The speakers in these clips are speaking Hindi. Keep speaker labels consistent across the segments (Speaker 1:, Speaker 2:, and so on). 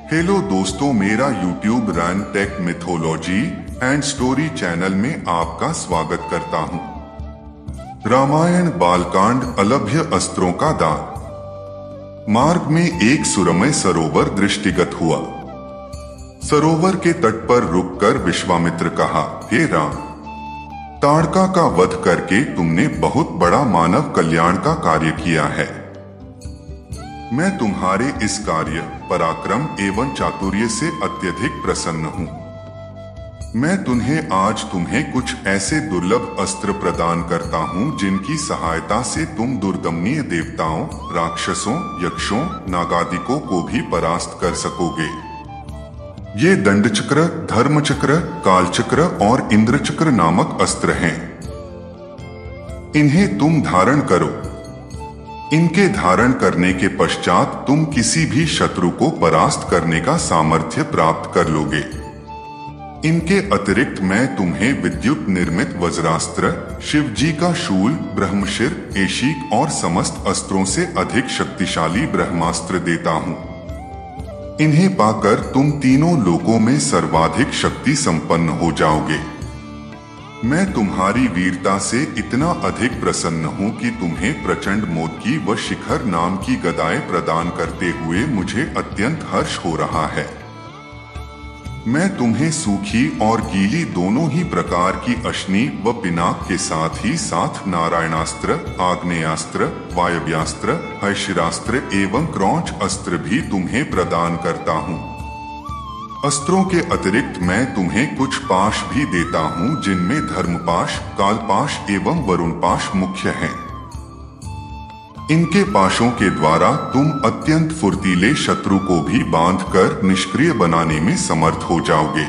Speaker 1: हेलो दोस्तों, मेरा YouTube run tech mythology and story channel में आपका स्वागत करता हूं। रामायण बालकांड अलभ्य अस्त्रों का दान। मार्ग में एक सुरमय सरोवर दृष्टिगत हुआ। सरोवर के तट पर रुककर विश्वामित्र कहा, हे राम, ताड़का का वध करके तुमने बहुत बड़ा मानव कल्याण का कार्य किया है। मैं तुम्हारे इस कार्य, पराक्रम एवं चातुर्य से अत्यधिक प्रसन्न हूँ। मैं तुम्हें कुछ ऐसे दुर्लभ अस्त्र प्रदान करता हूँ जिनकी सहायता से तुम दुर्दमनीय देवताओं, राक्षसों, यक्षों, नागादिकों को भी परास्त कर सकोगे। ये दंडचक्र, धर्मचक्र, कालचक्र और इंद्रचक्र नामक अस्त्र हैं। इन्हें तुम धारण करो। इनके धारण करने के पश्चात तुम किसी भी शत्रु को परास्त करने का सामर्थ्य प्राप्त कर लोगे। इनके अतिरिक्त मैं तुम्हें विद्युत निर्मित वज्रास्त्र, शिवजी का शूल, ब्रह्मशिर, एशीक और समस्त अस्त्रों से अधिक शक्तिशाली ब्रह्मास्त्र देता हूं। इन्हें पाकर तुम तीनों लोकों में सर्वाधिक शक्ति संपन्न हो जाओगे। मैं तुम्हारी वीरता से इतना अधिक प्रसन्न हूं कि तुम्हें प्रचंड मोदकी व शिखर नाम की गदाएं प्रदान करते हुए मुझे अत्यंत हर्ष हो रहा है। मैं तुम्हें सूखी और गीली दोनों ही प्रकार की अश्नि व पिनाक के साथ ही साथ नारायणास्त्र, आग्नेयास्त्र, वायव्यास्त्र, हैशिरास्त्र एवं क्रौंच अस्त्र भी तुम्हें प्रदान करता हूँ। अस्त्रों के अतिरिक्त मैं तुम्हें कुछ पाश भी देता हूं जिनमें धर्मपाश, कालपाश एवं वरुणपाश मुख्य हैं। इनके पाशों के द्वारा तुम अत्यंत फुर्तीले शत्रु को भी बांधकर निष्क्रिय बनाने में समर्थ हो जाओगे।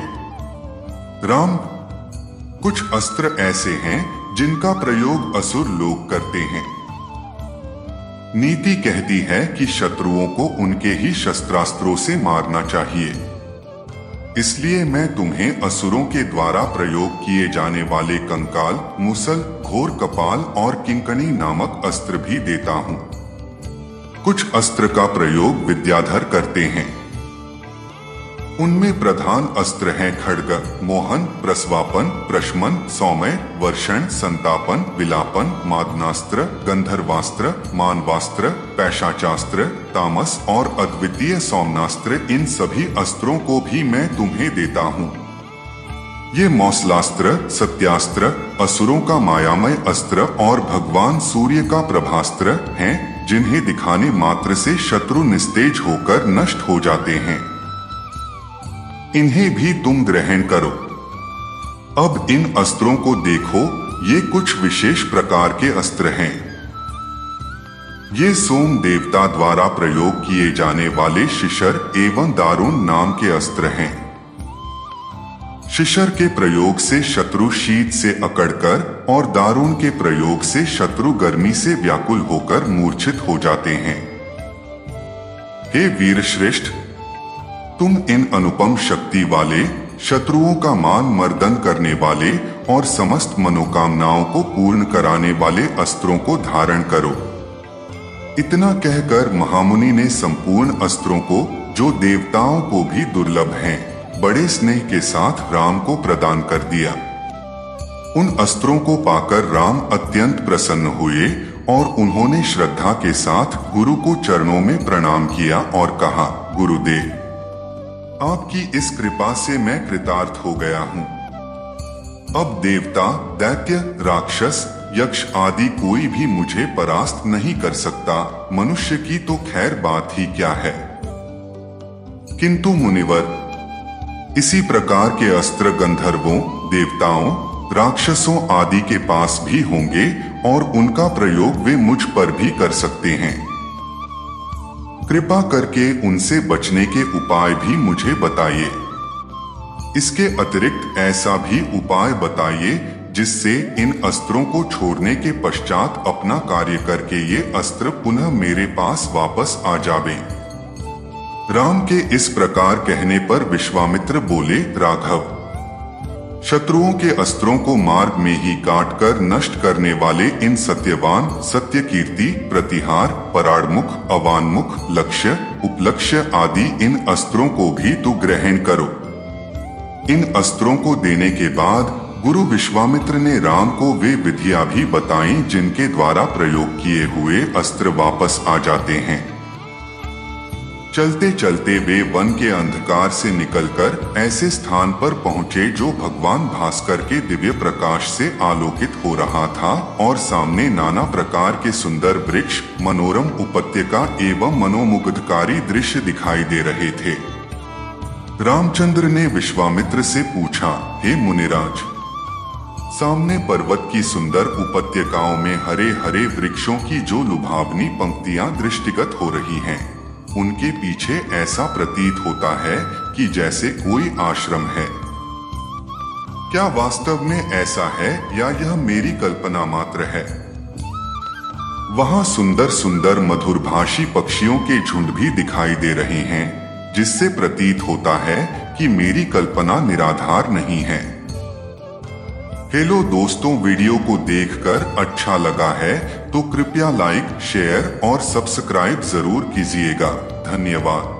Speaker 1: राम, कुछ अस्त्र ऐसे हैं जिनका प्रयोग असुर लोग करते हैं। नीति कहती है कि शत्रुओं को उनके ही शस्त्रास्त्रों से मारना चाहिए। इसलिए मैं तुम्हें असुरों के द्वारा प्रयोग किए जाने वाले कंकाल, मुसल, घोर कपाल और किंकणी नामक अस्त्र भी देता हूं। कुछ अस्त्र का प्रयोग विद्याधर करते हैं। उनमें प्रधान अस्त्र हैं खड्ग, मोहन, प्रस्वापन, प्रशमन, सौम्य, वर्षण, संतापन, विलापन, मादनास्त्र, गंधर्वास्त्र, मानवास्त्र, पैशाचास्त्र, तामस और अद्वितीय सौम्नास्त्र। इन सभी अस्त्रों को भी मैं तुम्हें देता हूँ। ये मौसलास्त्र, सत्यास्त्र, असुरों का मायामय अस्त्र और भगवान सूर्य का प्रभास्त्र हैं, जिन्हें दिखाने मात्र से शत्रु निस्तेज होकर नष्ट हो जाते हैं। इन्हें भी तुम ग्रहण करो। अब इन अस्त्रों को देखो, ये कुछ विशेष प्रकार के अस्त्र हैं। ये सोम देवता द्वारा प्रयोग किए जाने वाले शिशर एवं दारुण नाम के अस्त्र हैं। शिशर के प्रयोग से शत्रु शीत से अकड़कर और दारुण के प्रयोग से शत्रु गर्मी से व्याकुल होकर मूर्छित हो जाते हैं। हे वीरश्रेष्ठ, तुम इन अनुपम शक्ति वाले, शत्रुओं का मान मर्दन करने वाले और समस्त मनोकामनाओं को पूर्ण कराने वाले अस्त्रों को धारण करो। इतना कहकर महामुनि ने संपूर्ण अस्त्रों को, जो देवताओं को भी दुर्लभ हैं, बड़े स्नेह के साथ राम को प्रदान कर दिया। उन अस्त्रों को पाकर राम अत्यंत प्रसन्न हुए और उन्होंने श्रद्धा के साथ गुरु को चरणों में प्रणाम किया और कहा, गुरुदेव, आपकी इस कृपा से मैं कृतार्थ हो गया हूँ। अब देवता, दैत्य, राक्षस, यक्ष आदि कोई भी मुझे परास्त नहीं कर सकता। मनुष्य की तो खैर बात ही क्या है। किंतु मुनिवर, इसी प्रकार के अस्त्र गंधर्वों, देवताओं, राक्षसों आदि के पास भी होंगे और उनका प्रयोग वे मुझ पर भी कर सकते हैं। कृपा करके उनसे बचने के उपाय भी मुझे बताइए। इसके अतिरिक्त ऐसा भी उपाय बताइए जिससे इन अस्त्रों को छोड़ने के पश्चात अपना कार्य करके ये अस्त्र पुनः मेरे पास वापस आ जावें। राम के इस प्रकार कहने पर विश्वामित्र बोले, राघव, शत्रुओं के अस्त्रों को मार्ग में ही काटकर नष्ट करने वाले इन सत्यवान, सत्यकीर्ति, प्रतिहार, पराड़मुख, अवान्मुख, लक्ष्य, उपलक्ष्य आदि इन अस्त्रों को भी तू ग्रहण करो। इन अस्त्रों को देने के बाद गुरु विश्वामित्र ने राम को वे विधियां भी बताईं जिनके द्वारा प्रयोग किए हुए अस्त्र वापस आ जाते हैं। चलते चलते वे वन के अंधकार से निकलकर ऐसे स्थान पर पहुंचे जो भगवान भास्कर के दिव्य प्रकाश से आलोकित हो रहा था और सामने नाना प्रकार के सुंदर वृक्ष, मनोरम उपत्यका एवं मनोमुग्धकारी दृश्य दिखाई दे रहे थे। रामचंद्र ने विश्वामित्र से पूछा, हे मुनिराज, सामने पर्वत की सुंदर उपत्यकाओं में हरे हरे वृक्षों की जो लुभावनी पंक्तियां दृष्टिगत हो रही हैं, उनके पीछे ऐसा प्रतीत होता है कि जैसे कोई आश्रम है। क्या वास्तव में ऐसा है या यह मेरी कल्पना मात्र है? वहां सुंदर सुंदर मधुरभाषी पक्षियों के झुंड भी दिखाई दे रहे हैं, जिससे प्रतीत होता है कि मेरी कल्पना निराधार नहीं है। हेलो दोस्तों, वीडियो को देखकर अच्छा लगा है तो कृपया लाइक, शेयर और सब्सक्राइब जरूर कीजिएगा। धन्यवाद।